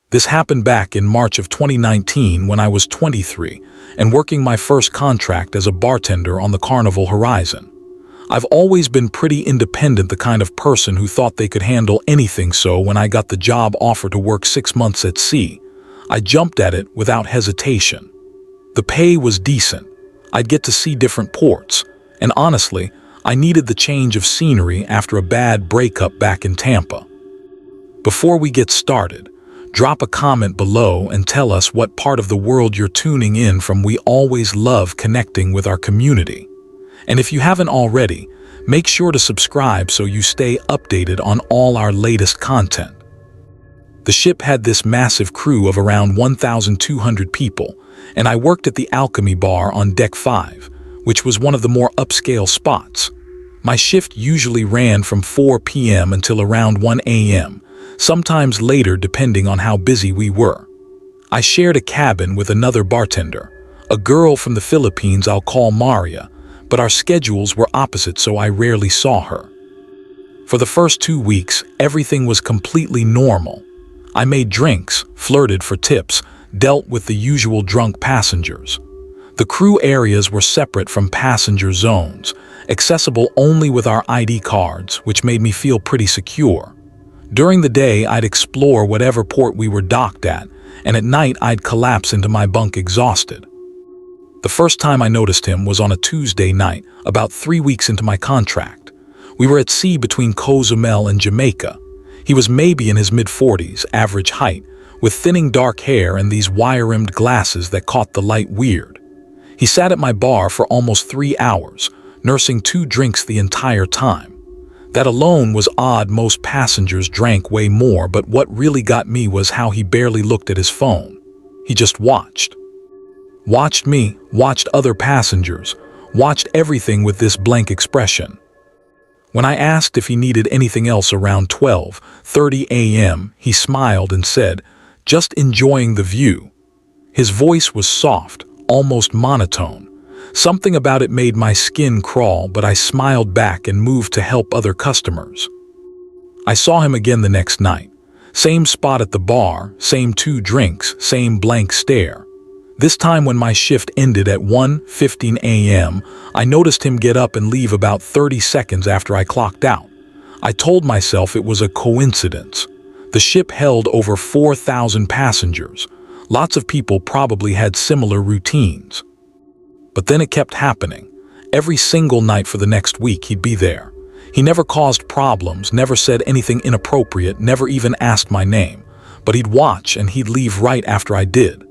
This happened back in March of 2019 when I was 23 and working my first contract as a bartender on the Carnival Horizon. I've always been pretty independent, the kind of person who thought they could handle anything, so when I got the job offer to work 6 months at sea, I jumped at it without hesitation. The pay was decent, I'd get to see different ports, and honestly, I needed the change of scenery after a bad breakup back in Tampa. Before we get started, drop a comment below and tell us what part of the world you're tuning in from. We always love connecting with our community. And if you haven't already, make sure to subscribe so you stay updated on all our latest content. The ship had this massive crew of around 1,200 people, and I worked at the Alchemy Bar on Deck 5, which was one of the more upscale spots. My shift usually ran from 4 p.m. until around 1 a.m., sometimes later depending on how busy we were. I shared a cabin with another bartender, a girl from the Philippines I'll call Maria, but our schedules were opposite, so I rarely saw her. For the first 2 weeks, everything was completely normal. I made drinks, flirted for tips, dealt with the usual drunk passengers. The crew areas were separate from passenger zones, accessible only with our ID cards, which made me feel pretty secure. During the day, I'd explore whatever port we were docked at, and at night I'd collapse into my bunk exhausted. The first time I noticed him was on a Tuesday night, about 3 weeks into my contract. We were at sea between Cozumel and Jamaica. He was maybe in his mid-40s, average height, with thinning dark hair and these wire-rimmed glasses that caught the light weird. He sat at my bar for almost 3 hours, nursing 2 drinks the entire time. That alone was odd. Most passengers drank way more, but what really got me was how he barely looked at his phone. He just watched. Watched me, watched other passengers, watched everything with this blank expression. When I asked if he needed anything else around 12:30 a.m., he smiled and said, "Just enjoying the view." His voice was soft, almost monotone. Something about it made my skin crawl, but I smiled back and moved to help other customers. I saw him again the next night. Same spot at the bar, same 2 drinks, same blank stare. This time when my shift ended at 1:15 a.m., I noticed him get up and leave about 30 seconds after I clocked out. I told myself it was a coincidence. The ship held over 4,000 passengers. Lots of people probably had similar routines. But then it kept happening. Every single night for the next week he'd be there. He never caused problems, never said anything inappropriate, never even asked my name. But he'd watch and he'd leave right after I did.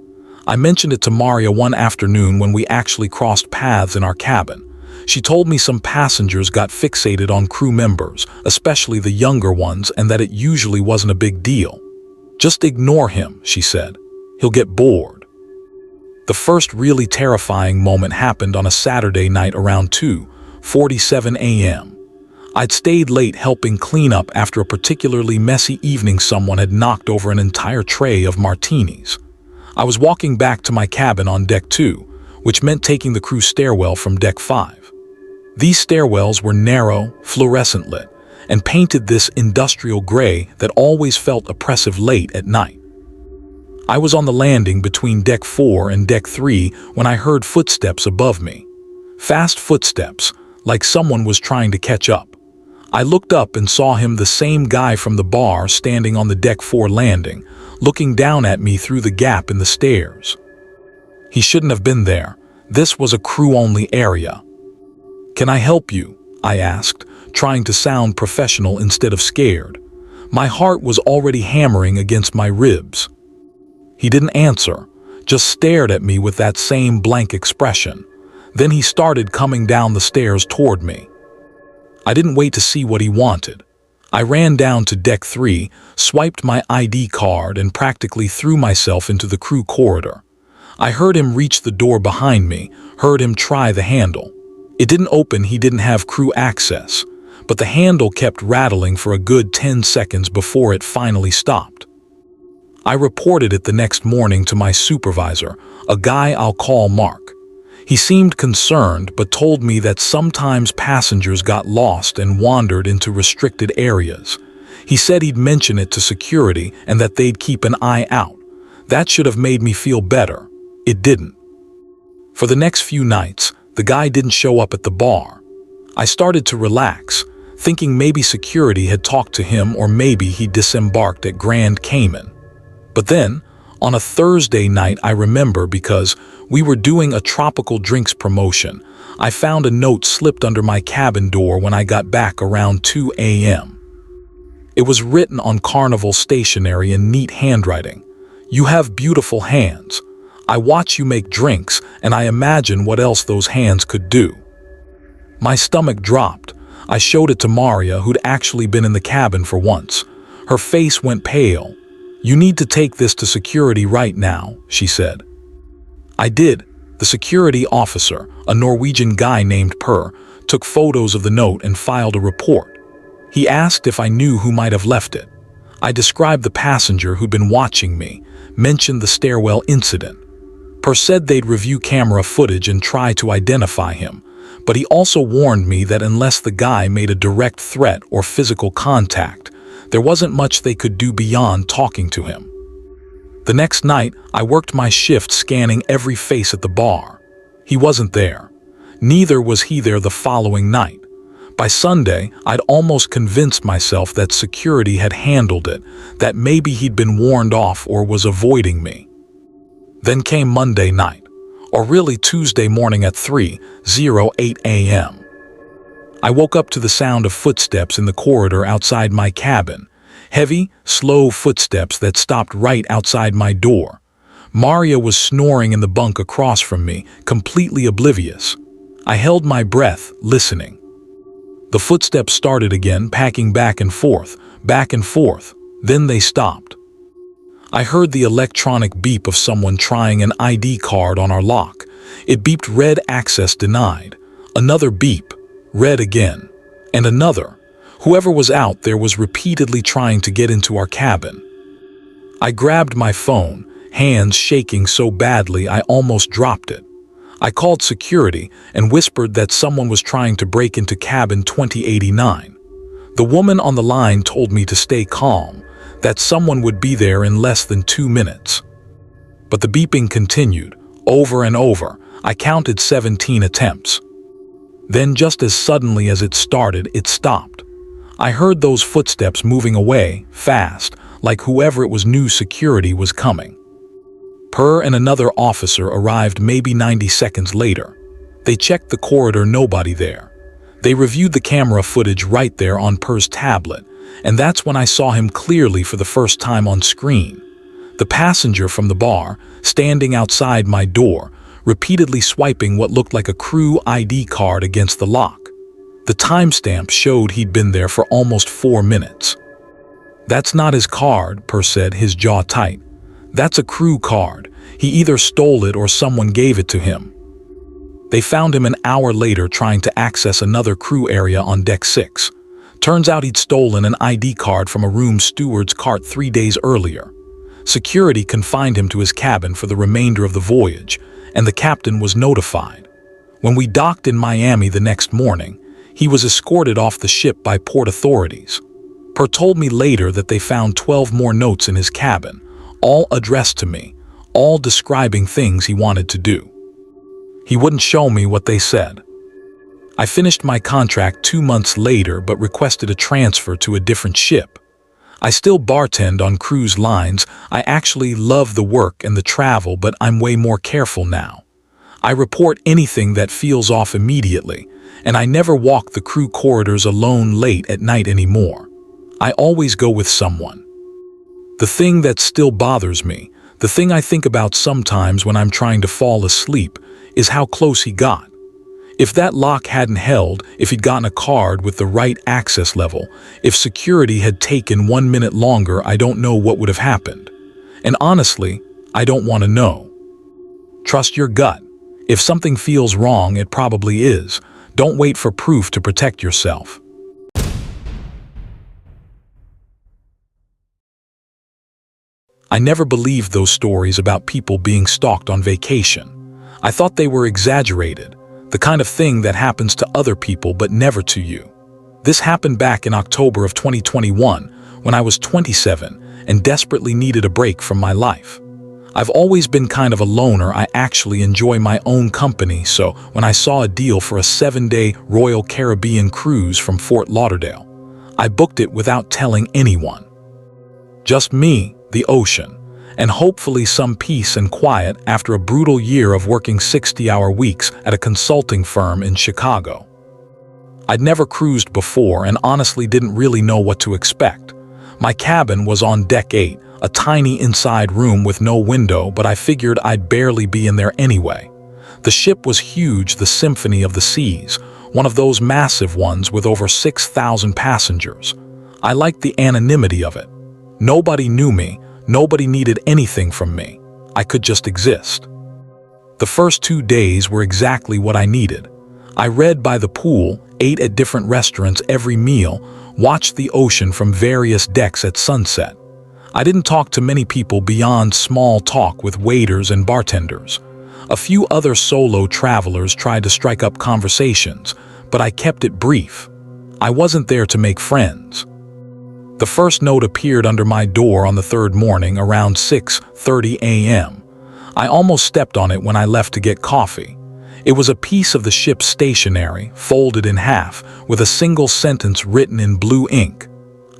I mentioned it to Maria one afternoon when we actually crossed paths in our cabin. She told me some passengers got fixated on crew members, especially the younger ones, and that it usually wasn't a big deal. "Just ignore him," she said. "He'll get bored." The first really terrifying moment happened on a Saturday night around 2:47 a.m. I'd stayed late helping clean up after a particularly messy evening. Someone had knocked over an entire tray of martinis. I was walking back to my cabin on Deck 2, which meant taking the crew stairwell from Deck 5. These stairwells were narrow, fluorescent lit, and painted this industrial gray that always felt oppressive late at night. I was on the landing between Deck 4 and Deck 3 when I heard footsteps above me. Fast footsteps, like someone was trying to catch up. I looked up and saw him, the same guy from the bar, standing on the Deck 4 landing, looking down at me through the gap in the stairs. He shouldn't have been there. This was a crew-only area. "Can I help you?" I asked, trying to sound professional instead of scared. My heart was already hammering against my ribs. He didn't answer, just stared at me with that same blank expression. Then he started coming down the stairs toward me. I didn't wait to see what he wanted. I ran down to Deck 3, swiped my ID card, and practically threw myself into the crew corridor. I heard him reach the door behind me, heard him try the handle. It didn't open. He didn't have crew access, but the handle kept rattling for a good 10 seconds before it finally stopped. I reported it the next morning to my supervisor, a guy I'll call Mark. He seemed concerned but told me that sometimes passengers got lost and wandered into restricted areas. He said he'd mention it to security and that they'd keep an eye out. That should have made me feel better. It didn't. For the next few nights, the guy didn't show up at the bar. I started to relax, thinking maybe security had talked to him or maybe he disembarked at Grand Cayman. But then, on a Thursday night, I remember because we were doing a tropical drinks promotion, I found a note slipped under my cabin door when I got back around 2 a.m. It was written on Carnival stationery in neat handwriting. "You have beautiful hands. I watch you make drinks and I imagine what else those hands could do." My stomach dropped. I showed it to Maria, who'd actually been in the cabin for once. Her face went pale. "You need to take this to security right now," she said. I did. The security officer, a Norwegian guy named Per, took photos of the note and filed a report. He asked if I knew who might have left it. I described the passenger who'd been watching me, mentioned the stairwell incident. Per said they'd review camera footage and try to identify him, but he also warned me that unless the guy made a direct threat or physical contact, there wasn't much they could do beyond talking to him. The next night, I worked my shift scanning every face at the bar. He wasn't there. Neither was he there the following night. By Sunday, I'd almost convinced myself that security had handled it, that maybe he'd been warned off or was avoiding me. Then came Monday night, or really Tuesday morning at 3:08 a.m. I woke up to the sound of footsteps in the corridor outside my cabin. Heavy, slow footsteps that stopped right outside my door. Maria was snoring in the bunk across from me, completely oblivious. I held my breath, listening. The footsteps started again, packing back and forth, then they stopped. I heard the electronic beep of someone trying an ID card on our lock. It beeped red, access denied. Another beep, red again, and another. Whoever was out there was repeatedly trying to get into our cabin. I grabbed my phone, hands shaking so badly I almost dropped it. I called security and whispered that someone was trying to break into cabin 2089. The woman on the line told me to stay calm, that someone would be there in less than 2 minutes. But the beeping continued, over and over. I counted 17 attempts. Then just as suddenly as it started, it stopped. I heard those footsteps moving away, fast, like whoever it was knew security was coming. Per and another officer arrived maybe 90 seconds later. They checked the corridor, nobody there. They reviewed the camera footage right there on Per's tablet, and that's when I saw him clearly for the first time on screen. The passenger from the bar, standing outside my door, repeatedly swiping what looked like a crew ID card against the lock. The timestamp showed he'd been there for almost 4 minutes. "That's not his card," Per said, his jaw tight. "That's a crew card. He either stole it or someone gave it to him." They found him an hour later trying to access another crew area on deck 6. Turns out he'd stolen an ID card from a room steward's cart 3 days earlier. Security confined him to his cabin for the remainder of the voyage, and the captain was notified. When we docked in Miami the next morning, he was escorted off the ship by port authorities. Per told me later that they found 12 more notes in his cabin, all addressed to me, all describing things he wanted to do. He wouldn't show me what they said. I finished my contract 2 months later but requested a transfer to a different ship. I still bartend on cruise lines. I actually love the work and the travel, but I'm way more careful now. I report anything that feels off immediately, and I never walk the crew corridors alone late at night anymore. I always go with someone. The thing that still bothers me, the thing I think about sometimes when I'm trying to fall asleep, is how close he got. If that lock hadn't held, if he'd gotten a card with the right access level, if security had taken 1 minute longer, I don't know what would have happened. And honestly, I don't want to know. Trust your gut. If something feels wrong, it probably is. Don't wait for proof to protect yourself. I never believed those stories about people being stalked on vacation. I thought they were exaggerated, the kind of thing that happens to other people but never to you. This happened back in October of 2021 when I was 27 and desperately needed a break from my life. I've always been kind of a loner. I actually enjoy my own company, so when I saw a deal for a 7-day Royal Caribbean cruise from Fort Lauderdale, I booked it without telling anyone. Just me, the ocean, and hopefully some peace and quiet after a brutal year of working 60-hour weeks at a consulting firm in Chicago. I'd never cruised before and honestly didn't really know what to expect. My cabin was on Deck 8, a tiny inside room with no window, but I figured I'd barely be in there anyway. The ship was huge, the Symphony of the Seas, one of those massive ones with over 6,000 passengers. I liked the anonymity of it. Nobody knew me, nobody needed anything from me. I could just exist. The first 2 days were exactly what I needed. I read by the pool, ate at different restaurants every meal, watched the ocean from various decks at sunset. I didn't talk to many people beyond small talk with waiters and bartenders. A few other solo travelers tried to strike up conversations, but I kept it brief. I wasn't there to make friends. The first note appeared under my door on the third morning around 6:30 a.m. I almost stepped on it when I left to get coffee. It was a piece of the ship's stationery, folded in half, with a single sentence written in blue ink.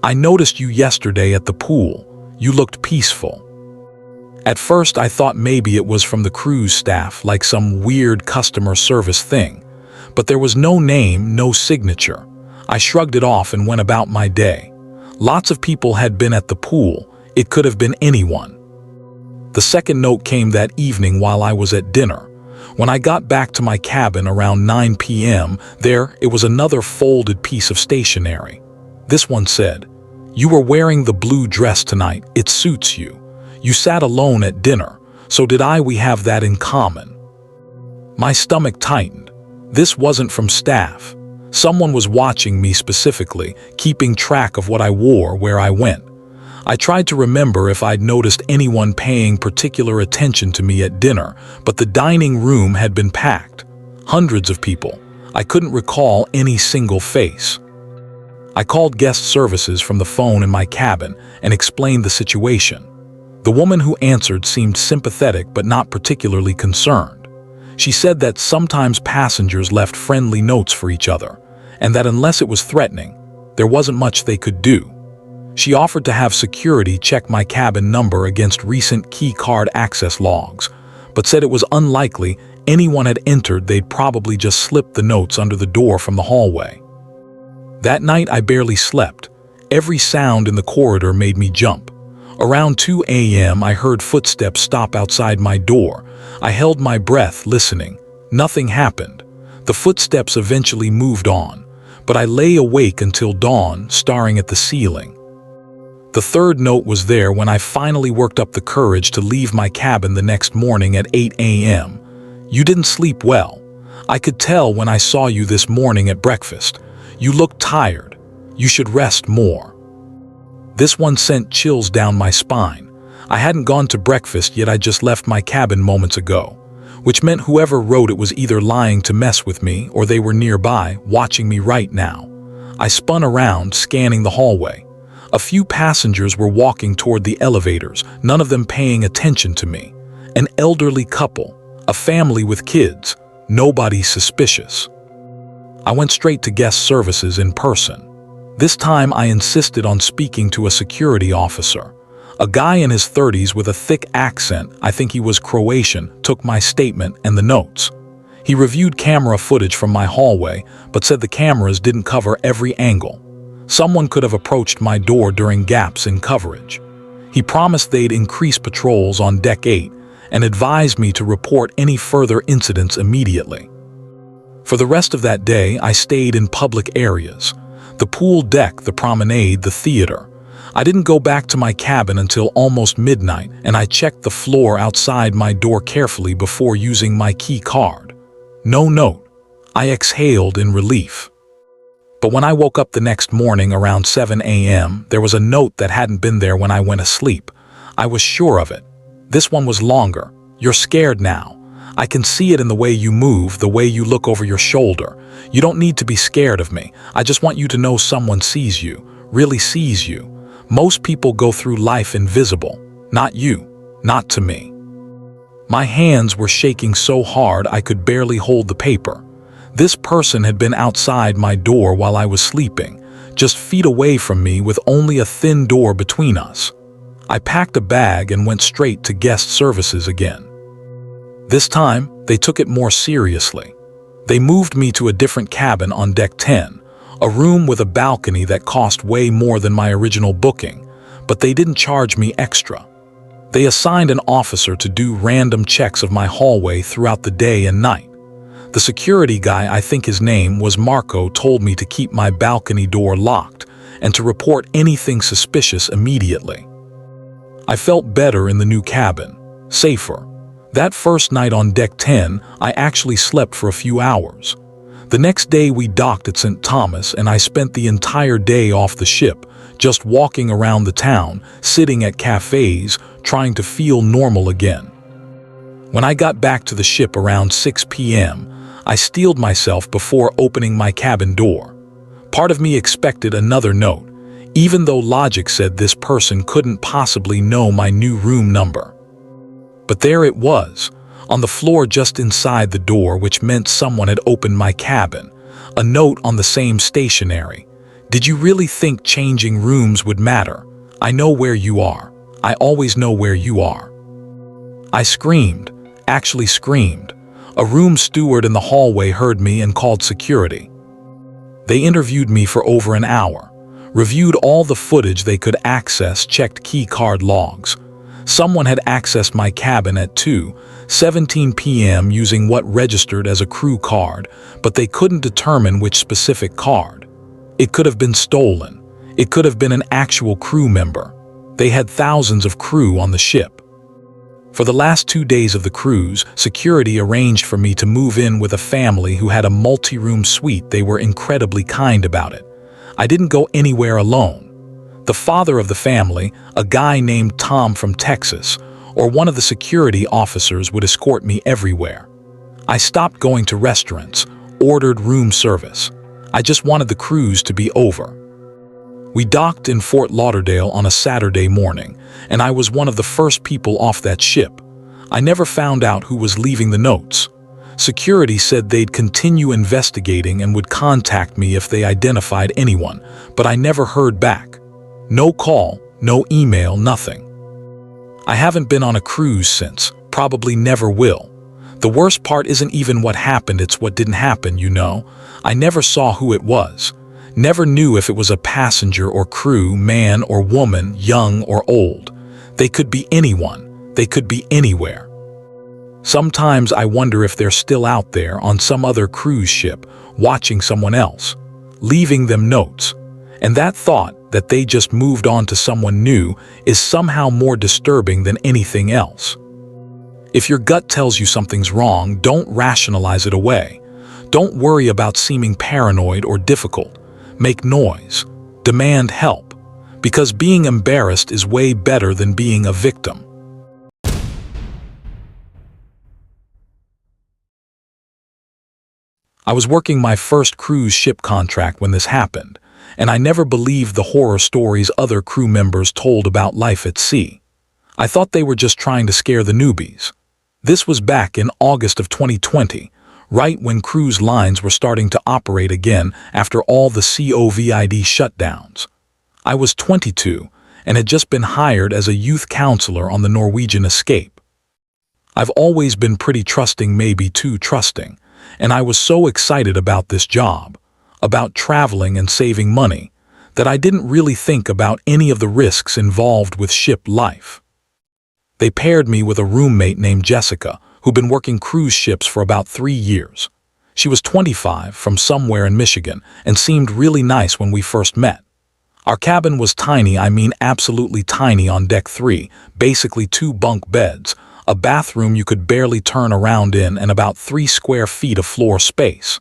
"I noticed you yesterday at the pool. You looked peaceful." At first I thought maybe it was from the cruise staff, like some weird customer service thing. But there was no name, no signature. I shrugged it off and went about my day. Lots of people had been at the pool. It could have been anyone. The second note came that evening while I was at dinner. When I got back to my cabin around 9 p.m., it was another folded piece of stationery. This one said, "You were wearing the blue dress tonight. It suits you. You sat alone at dinner. So did I. We have that in common." My stomach tightened. This wasn't from staff. Someone was watching me specifically, keeping track of what I wore, where I went. I tried to remember if I'd noticed anyone paying particular attention to me at dinner, but the dining room had been packed. Hundreds of people. I couldn't recall any single face. I called guest services from the phone in my cabin and explained the situation. The woman who answered seemed sympathetic but not particularly concerned. She said that sometimes passengers left friendly notes for each other, and that unless it was threatening, there wasn't much they could do. She offered to have security check my cabin number against recent key card access logs, but said it was unlikely anyone had entered. They'd probably just slipped the notes under the door from the hallway. That night I barely slept. Every sound in the corridor made me jump. Around 2 a.m. I heard footsteps stop outside my door. I held my breath, listening. Nothing happened. The footsteps eventually moved on, but I lay awake until dawn, staring at the ceiling. The third note was there when I finally worked up the courage to leave my cabin the next morning at 8 a.m. "You didn't sleep well. I could tell when I saw you this morning at breakfast. You looked tired. You should rest more." This one sent chills down my spine. I hadn't gone to breakfast yet. I just left my cabin moments ago, which meant whoever wrote it was either lying to mess with me or they were nearby, watching me right now. I spun around, scanning the hallway. A few passengers were walking toward the elevators, none of them paying attention to me. An elderly couple, a family with kids, nobody suspicious. I went straight to guest services in person. This time I insisted on speaking to a security officer. A guy in his 30s with a thick accent, I think he was Croatian, took my statement and the notes. He reviewed camera footage from my hallway, but said the cameras didn't cover every angle. Someone could have approached my door during gaps in coverage. He promised they'd increase patrols on Deck 8 and advised me to report any further incidents immediately. For the rest of that day, I stayed in public areas. The pool deck, the promenade, the theater. I didn't go back to my cabin until almost midnight, and I checked the floor outside my door carefully before using my key card. No note. I exhaled in relief. But when I woke up the next morning around 7 a.m., there was a note that hadn't been there when I went asleep. I was sure of it. This one was longer. "You're scared now. I can see it in the way you move, the way you look over your shoulder. You don't need to be scared of me. I just want you to know someone sees you, really sees you. Most people go through life invisible. Not you. Not to me." My hands were shaking so hard I could barely hold the paper. This person had been outside my door while I was sleeping, just feet away from me with only a thin door between us. I packed a bag and went straight to guest services again. This time, they took it more seriously. They moved me to a different cabin on deck 10, a room with a balcony that cost way more than my original booking, but they didn't charge me extra. They assigned an officer to do random checks of my hallway throughout the day and night. The security guy, I think his name was Marco, told me to keep my balcony door locked and to report anything suspicious immediately. I felt better in the new cabin, safer. That first night on deck 10, I actually slept for a few hours. The next day we docked at St. Thomas and I spent the entire day off the ship, just walking around the town, sitting at cafes, trying to feel normal again. When I got back to the ship around 6 p.m., I steeled myself before opening my cabin door. Part of me expected another note, even though logic said this person couldn't possibly know my new room number. But there it was, on the floor just inside the door, which meant someone had opened my cabin. A note on the same stationery. "Did you really think changing rooms would matter? I know where you are. I always know where you are." I screamed, actually screamed. A room steward in the hallway heard me and called security. They interviewed me for over an hour, reviewed all the footage they could access, checked key card logs. Someone had accessed my cabin at 2:17 p.m. using what registered as a crew card, but they couldn't determine which specific card. It could have been stolen. It could have been an actual crew member. They had thousands of crew on the ship. For the last 2 days of the cruise, security arranged for me to move in with a family who had a multi-room suite. They were incredibly kind about it. I didn't go anywhere alone. The father of the family, a guy named Tom from Texas, or one of the security officers would escort me everywhere. I stopped going to restaurants, ordered room service. I just wanted the cruise to be over. We docked in Fort Lauderdale on a Saturday morning, and I was one of the first people off that ship. I never found out who was leaving the notes. Security said they'd continue investigating and would contact me if they identified anyone, but I never heard back. No call, no email, nothing. I haven't been on a cruise since, probably never will. The worst part isn't even what happened, it's what didn't happen, you know. I never saw who it was. Never knew if it was a passenger or crew, man or woman, young or old. They could be anyone. They could be anywhere. Sometimes I wonder if they're still out there on some other cruise ship, watching someone else, leaving them notes. And that thought that they just moved on to someone new is somehow more disturbing than anything else. If your gut tells you something's wrong, don't rationalize it away. Don't worry about seeming paranoid or difficult. Make noise. Demand help. Because being embarrassed is way better than being a victim. I was working my first cruise ship contract when this happened, and I never believed the horror stories other crew members told about life at sea. I thought they were just trying to scare the newbies. This was back in August of 2020, right when cruise lines were starting to operate again after all the COVID shutdowns. I was 22 and had just been hired as a youth counselor on the Norwegian Escape. I've always been pretty trusting, maybe too trusting, and I was so excited about this job, about traveling and saving money, that I didn't really think about any of the risks involved with ship life. They paired me with a roommate named Jessica, who'd been working cruise ships for about 3 years. She was 25, from somewhere in Michigan, and seemed really nice when we first met. Our cabin was tiny, I mean absolutely tiny, on deck 3, basically 2 bunk beds, a bathroom you could barely turn around in, and about 3 square feet of floor space.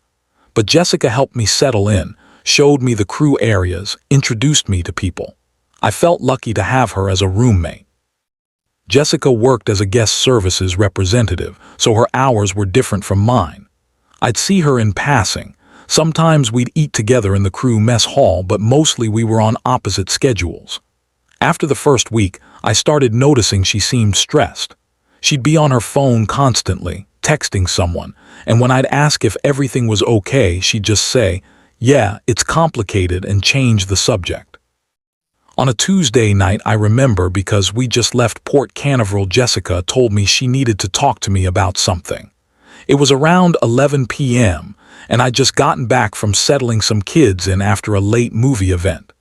But Jessica helped me settle in, showed me the crew areas, introduced me to people. I felt lucky to have her as a roommate. Jessica worked as a guest services representative, so her hours were different from mine. I'd see her in passing. Sometimes we'd eat together in the crew mess hall, but mostly we were on opposite schedules. After the first week, I started noticing she seemed stressed. She'd be on her phone constantly, texting someone, and when I'd ask if everything was okay, she'd just say, "Yeah, it's complicated," and change the subject. On a Tuesday night, I remember, because we just left Port Canaveral, Jessica told me she needed to talk to me about something. It was around 11 p.m., and I'd just gotten back from settling some kids in after a late movie event.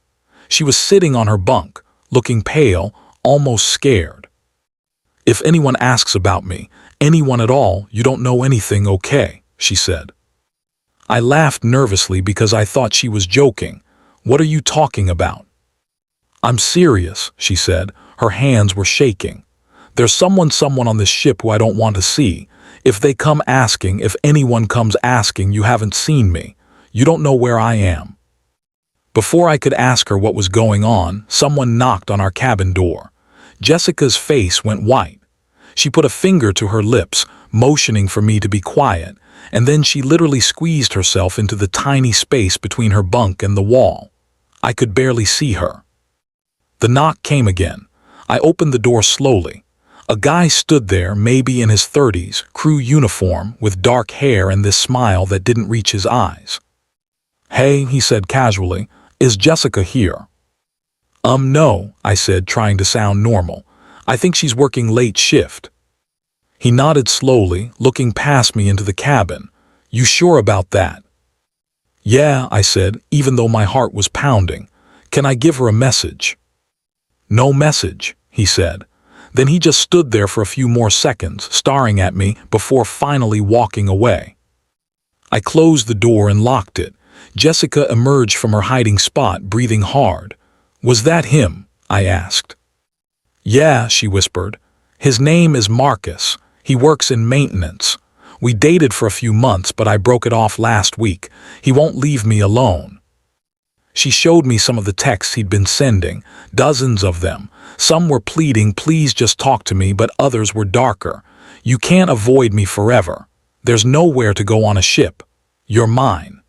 She was sitting on her bunk, looking pale, almost scared. "If anyone asks about me, anyone at all, you don't know anything, okay?" she said. I laughed nervously because I thought she was joking. "What are you talking about?" "I'm serious," she said. Her hands were shaking. "There's someone on this ship who I don't want to see. If anyone comes asking, you haven't seen me. You don't know where I am." Before I could ask her what was going on, someone knocked on our cabin door. Jessica's face went white. She put a finger to her lips, motioning for me to be quiet, and then she literally squeezed herself into the tiny space between her bunk and the wall. I could barely see her. The knock came again. I opened the door slowly. A guy stood there, maybe in his 30s, crew uniform, with dark hair and this smile that didn't reach his eyes. "Hey," he said casually, "is Jessica here?" No," I said, trying to sound normal. "I think she's working late shift." He nodded slowly, looking past me into the cabin. "You sure about that?" "Yeah," I said, even though my heart was pounding. "Can I give her a message?" "No message," he said. Then he just stood there for a few more seconds, staring at me, before finally walking away. I closed the door and locked it. Jessica emerged from her hiding spot, breathing hard. "Was that him?" I asked. "Yeah," she whispered. "His name is Marcus. He works in maintenance. We dated for a few months, but I broke it off last week. He won't leave me alone." She showed me some of the texts he'd been sending, dozens of them. Some were pleading, "Please just talk to me," but others were darker. "You can't avoid me forever. There's nowhere to go on a ship. You're mine."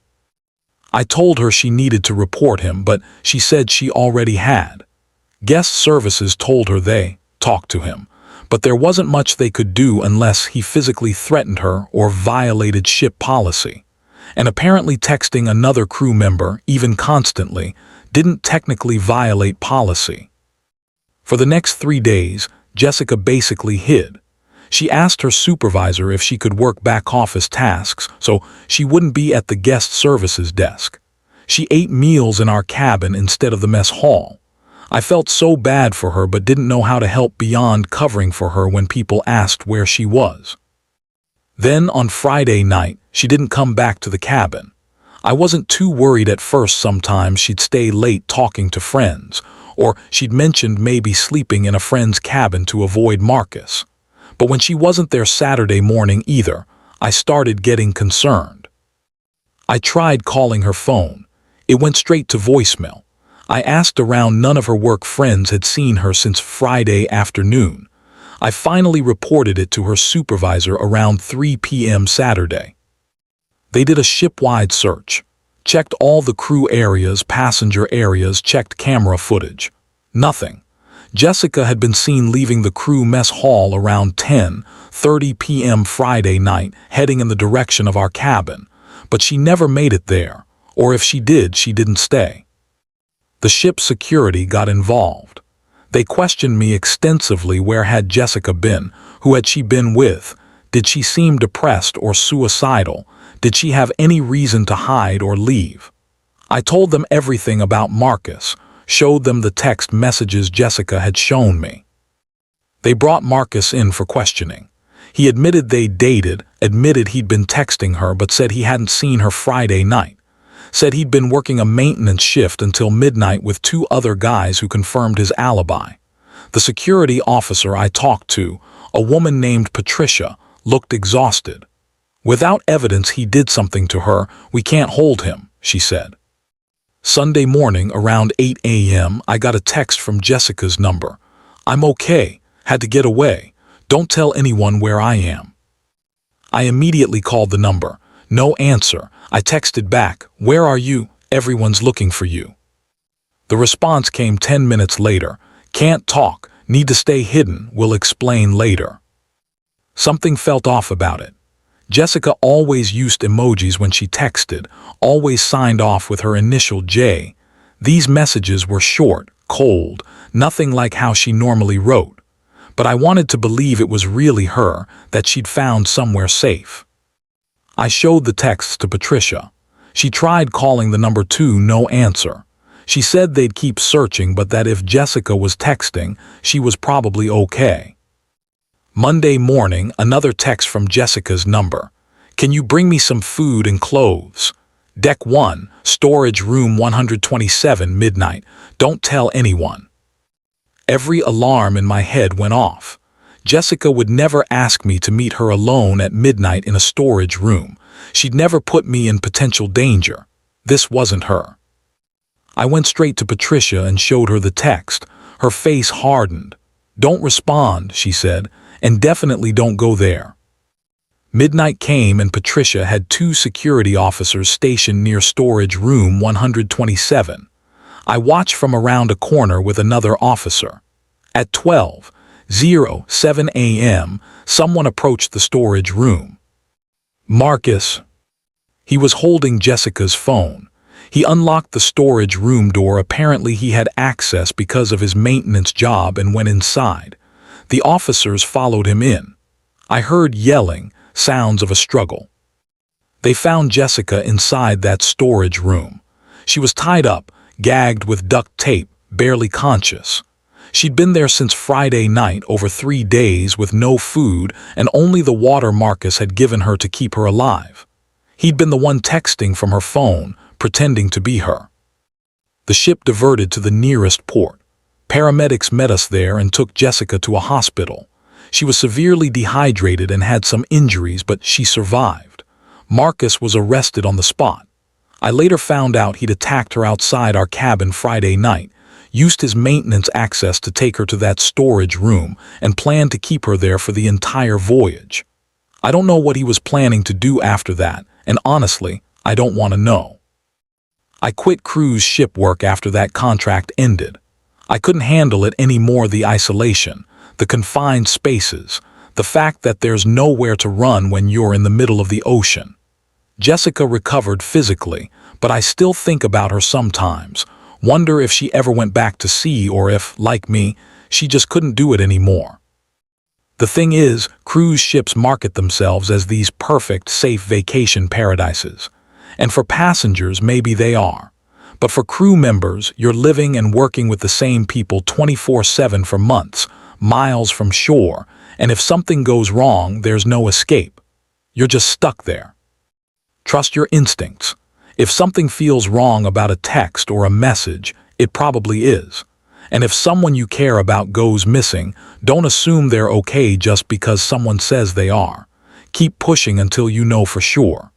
I told her she needed to report him, but she said she already had. Guest services told her they talked to him, but there wasn't much they could do unless he physically threatened her or violated ship policy. And apparently texting another crew member, even constantly, didn't technically violate policy. For the next 3 days, Jessica basically hid. She asked her supervisor if she could work back office tasks so she wouldn't be at the guest services desk. She ate meals in our cabin instead of the mess hall. I felt so bad for her but didn't know how to help beyond covering for her when people asked where she was. Then on Friday night, she didn't come back to the cabin. I wasn't too worried at first. Sometimes she'd stay late talking to friends, or she'd mentioned maybe sleeping in a friend's cabin to avoid Marcus. But when she wasn't there Saturday morning either, I started getting concerned. I tried calling her phone. It went straight to voicemail. I asked around. None of her work friends had seen her since Friday afternoon. I finally reported it to her supervisor around 3 p.m. Saturday. They did a ship-wide search, checked all the crew areas, passenger areas, checked camera footage. Nothing. Jessica had been seen leaving the crew mess hall around 10:30 p.m. Friday night, heading in the direction of our cabin, but she never made it there, or if she did, she didn't stay. The ship security got involved. They questioned me extensively. Where had Jessica been? Who had she been with? Did she seem depressed or suicidal? Did she have any reason to hide or leave? I told them everything about Marcus, showed them the text messages Jessica had shown me. They brought Marcus in for questioning. He admitted they dated, admitted he'd been texting her, but said he hadn't seen her Friday night. Said he'd been working a maintenance shift until midnight with 2 other guys who confirmed his alibi. The security officer I talked to, a woman named Patricia, looked exhausted. "Without evidence he did something to her, we can't hold him," she said. Sunday morning around 8 a.m. I got a text from Jessica's number. "I'm okay. Had to get away. Don't tell anyone where I am. I immediately called the number. No answer. I texted back, where are you? Everyone's looking for you. The response came 10 minutes later. Can't talk. Need to stay hidden. Will explain later. Something felt off about it. Jessica always used emojis when she texted, always signed off with her initial J. These messages were short, cold, nothing like how she normally wrote. But I wanted to believe it was really her, that she'd found somewhere safe. I showed the texts to Patricia. She tried calling the number 2, no answer. She said they'd keep searching, but that if Jessica was texting, she was probably okay. Monday morning, another text from Jessica's number. Can you bring me some food and clothes? Deck 1, storage room 127, midnight. Don't tell anyone. Every alarm in my head went off. Jessica would never ask me to meet her alone at midnight in a storage room. She'd never put me in potential danger. This wasn't her. I went straight to Patricia and showed her the text. Her face hardened. Don't respond, she said, and definitely don't go there. Midnight came and Patricia had 2 security officers stationed near storage room 127. I watched from around a corner with another officer. At 12:07 a.m., someone approached the storage room. Marcus. He was holding Jessica's phone. He unlocked the storage room door. Apparently he had access because of his maintenance job and went inside. The officers followed him in. I heard yelling, sounds of a struggle. They found Jessica inside that storage room. She was tied up, gagged with duct tape, barely conscious. She'd been there since Friday night, over 3 days, with no food and only the water Marcus had given her to keep her alive. He'd been the one texting from her phone, pretending to be her. The ship diverted to the nearest port. Paramedics met us there and took Jessica to a hospital. She was severely dehydrated and had some injuries, but she survived. Marcus was arrested on the spot. I later found out he'd attacked her outside our cabin Friday night, used his maintenance access to take her to that storage room, and planned to keep her there for the entire voyage. I don't know what he was planning to do after that, and honestly, I don't want to know. I quit cruise ship work after that contract ended. I couldn't handle it anymore, the isolation, the confined spaces, the fact that there's nowhere to run when you're in the middle of the ocean. Jessica recovered physically, but I still think about her sometimes, wonder if she ever went back to sea or if, like me, she just couldn't do it anymore. The thing is, cruise ships market themselves as these perfect, safe vacation paradises. And for passengers, maybe they are. But for crew members, you're living and working with the same people 24/7 for months, miles from shore, and if something goes wrong, there's no escape. You're just stuck there. Trust your instincts. If something feels wrong about a text or a message, it probably is. And if someone you care about goes missing, don't assume they're okay just because someone says they are. Keep pushing until you know for sure.